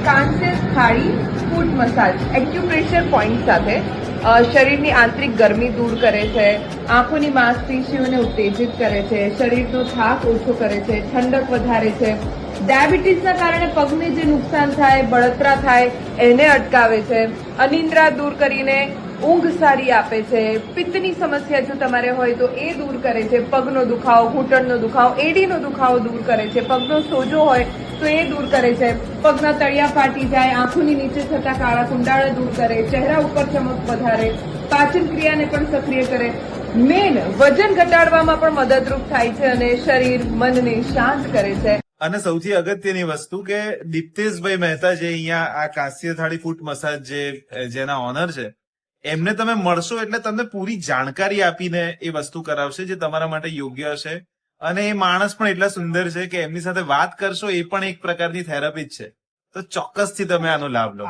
કાંસ્ય થાળી ફૂટ massage acupressure point સાથે શરીરની આંતરિક ગરમી દૂર કરે છે, આંખોની માંસપેશીઓને ઉત્તેજિત કરે છે, શરીરનો થાક ઓછો કરે છે, ઠંડક વધારે છે, ડાયાબિટીસના કારણે પગને જે નુકસાન થાય, બળતરા થાય એને અટકાવે છે, અનિદ્રા દૂર કરીને ઊંઘ સારી આપે છે, પિત્તની સમસ્યા જો તમારે હોય તો એ દૂર કરે છે, પગનો દુખાવો, ઘૂંટણનો દુખાવો, એડીનો દુખાવો દૂર કરે છે, પગનો સોજો હોય તો એ દૂર કરે છે, પગના તળિયા ફાટી જાય, આંખોની નીચે થતા કાળા કુંડાળા દૂર કરે, ચહેરા ઉપર ચમક વધારે, પાચન ક્રિયાને પણ સક્રિય કરે, મેન વજન ઘટાડવામાં પણ મદદરૂપ થાય છે અને શરીર મનને શાંત કરે છે. અને સૌથી અગત્યની વસ્તુ કે દીપ્તેશભાઈ મહેતા જે અહીંયા આ કાંસ્ય થાળી ફૂટ મસાજ જેના ઓનર છે એમને તમે મળશો એટલે તમને પૂરી જાણકારી આપીને એ વસ્તુ કરાવશે જે તમારા માટે યોગ્ય હશે. અને એ માણસ પણ એટલા સુંદર છે કે એમની સાથે વાત કરશો એ પણ એક પ્રકારની થેરાપી જ છે. તો ચોક્કસથી તમે આનો લાભ લો.